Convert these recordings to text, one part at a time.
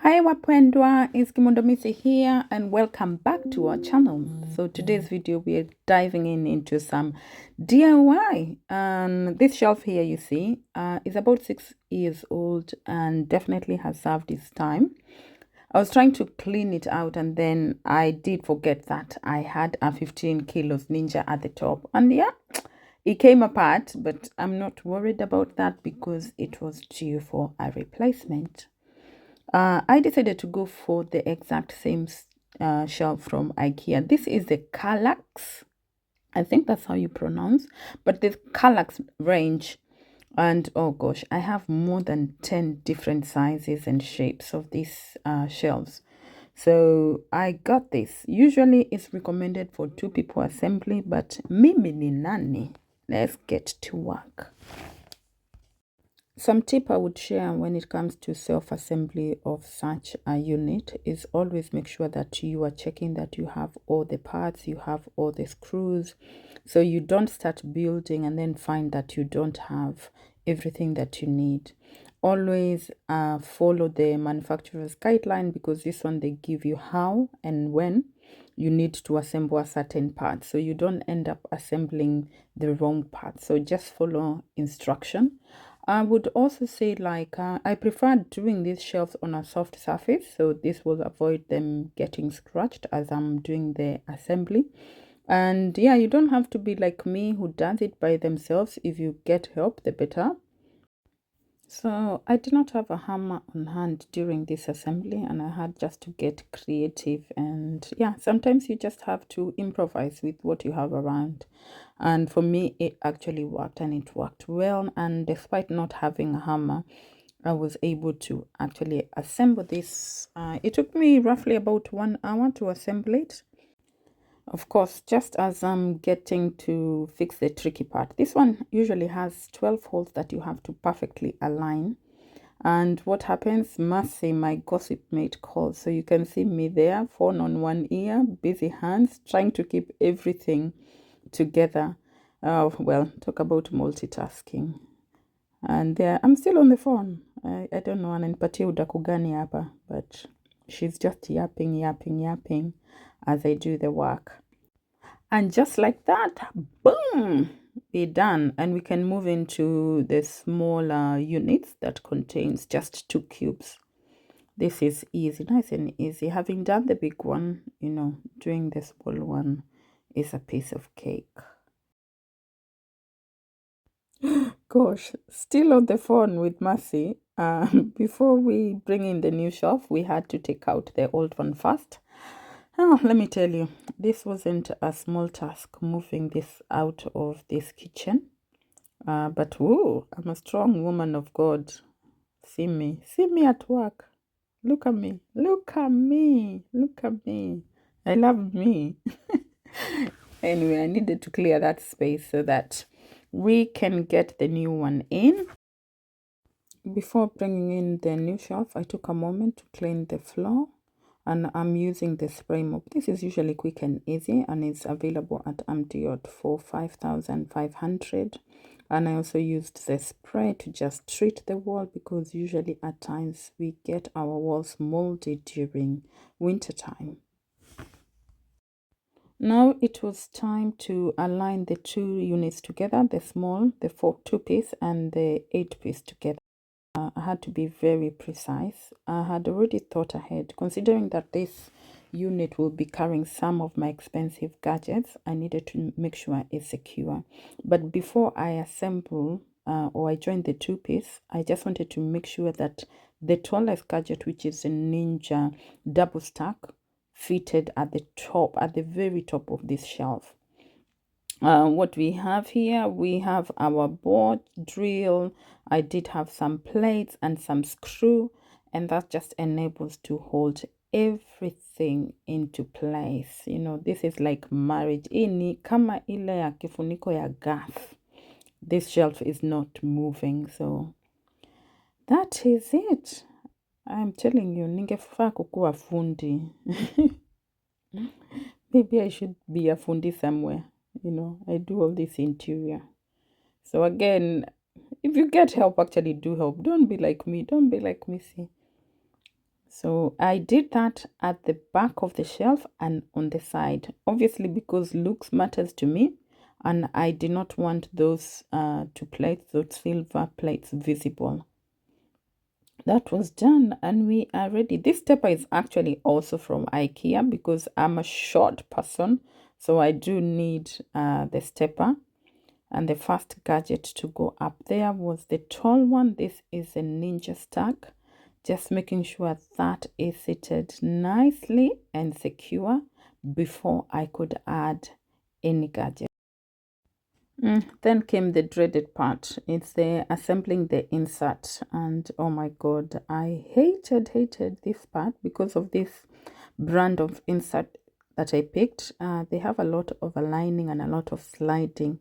Hi wapendwa, it's Kimondo Missy here and welcome back to our channel. So today's video we are diving into some DIY, and this shelf here you see is about 6 years old and definitely has served its time. I was trying to clean it out and then I did forget that I had a 15 kilos ninja at the top, and yeah, it came apart, but I'm not worried about that because it was due for a replacement. I decided to go for the exact same shelf from IKEA. This is the Kallax. I think that's how you pronounce, but the Kallax range. And oh gosh, I have more than 10 different sizes and shapes of these shelves. So I got this. Usually it's recommended for 2 people assembly, but mimi ni nani. Let's get to work. Some tip I would share when it comes to self-assembly of such a unit is always make sure that you are checking that you have all the parts, you have all the screws, so you don't start building and then find that you don't have everything that you need. Always follow the manufacturer's guideline, because this one they give you how and when you need to assemble a certain part, so you don't end up assembling the wrong part. So just follow instruction. I would also say I prefer doing these shelves on a soft surface, so this will avoid them getting scratched as I'm doing the assembly. And yeah, you don't have to be like me who does it by themselves. If you get help, the better. So I did not have a hammer on hand during this assembly, and I had just to get creative. And yeah, sometimes you just have to improvise with what you have around. And for me, it actually worked, and it worked well. And despite not having a hammer, I was able to actually assemble this. It took me roughly about 1 hour to assemble it. Of course, just as I'm getting to fix the tricky part, this one usually has 12 holes that you have to perfectly align. And what happens, Mercy, my gossip mate, calls. So you can see me there, phone on one ear, busy hands, trying to keep everything together. Well, talk about multitasking. And there, I'm still on the phone. I don't know, ananipatia udaku gani hapa, but she's just yapping as I do the work. And just like that, boom, we're done. And we can move into the smaller units that contains just 2 cubes. This is easy, nice and easy. Having done the big one, doing the small one is a piece of cake. Gosh, still on the phone with Mercy. Before we bring in the new shelf, we had to take out the old one first. Oh, let me tell you, this wasn't a small task moving this out of this kitchen. But whoa, I'm a strong woman of God. See me at work. Look at me, look at me, look at me. I love me. Anyway, I needed to clear that space so that we can get the new one in. Before bringing in the new shelf, I took a moment to clean the floor, and I'm using the spray mop. This is usually quick and easy, and it's available at Amdiot for 5,500. And I also used the spray to just treat the wall, because usually at times we get our walls moldy during winter time. Now it was time to align the 2 units together, the small, the 2-piece and the 8-piece together. I had to be very precise. I had already thought ahead, considering that this unit will be carrying some of my expensive gadgets. I needed to make sure it's secure. But before I assemble or I join the 2-piece, I just wanted to make sure that the tallest gadget, which is a Ninja double stack, fitted at the top, at the very top of this shelf. What we have here, we have our board, drill. I did have some plates and some screw, and that just enables to hold everything into place. This is like marriage. Ini kama ile ya kifuniko ya gas. This shelf is not moving, so that is it. I'm telling you, ningefaa kukuwa fundi. Maybe I should be a fundi somewhere. I do all this interior. So again, if you get help, actually do help. Don't be like me. Don't be like Missy. So I did that at the back of the shelf and on the side, obviously because looks matters to me, and I did not want those two plates, those silver plates, visible. That was done and we are ready. This stepper is actually also from IKEA because I'm a short person, so I do need the stepper. And the first gadget to go up there was the tall one. This is a ninja stack. Just making sure that is seated nicely and secure before I could add any gadget. Then came the dreaded part. It's the assembling the insert, and oh my god, I hated this part because of this brand of insert that I picked. They have a lot of aligning and a lot of sliding,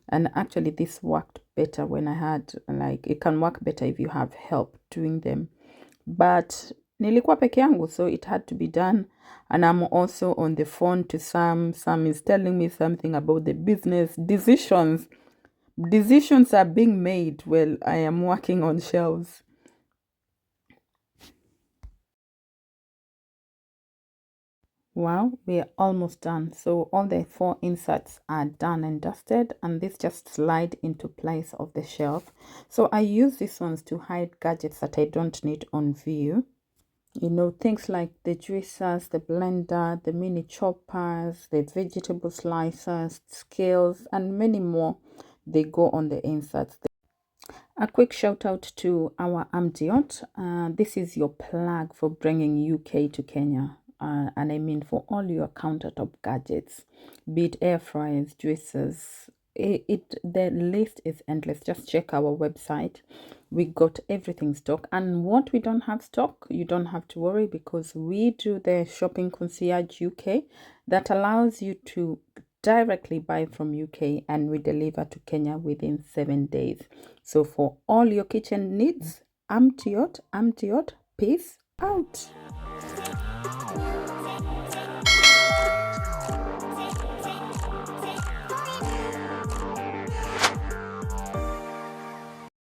and actually this worked better when I had, like, it can work better if you have help doing them, but nilikuwa peke yangu, so it had to be done. And I'm also on the phone to Sam. Sam is telling me something about the business decisions. Decisions are being made while I am working on shelves. Well, we are almost done. So all the 4 inserts are done and dusted, and this just slide into place of the shelf. So I use these ones to hide gadgets that I don't need on view. You know, things like the juicers, the blender, the mini choppers, the vegetable slicers, scales, and many more. They go on the inserts. A quick shout out to our Amdiot. This is your plug for bringing UK to Kenya. And I mean for all your countertop gadgets, be it air fryers, juicers. The list is endless. Just check our website. We got everything stock, and what we don't have stock, you don't have to worry, because we do the shopping concierge UK that allows you to directly buy from UK, and we deliver to Kenya within 7 days. So for all your kitchen needs, Amtiot, peace out.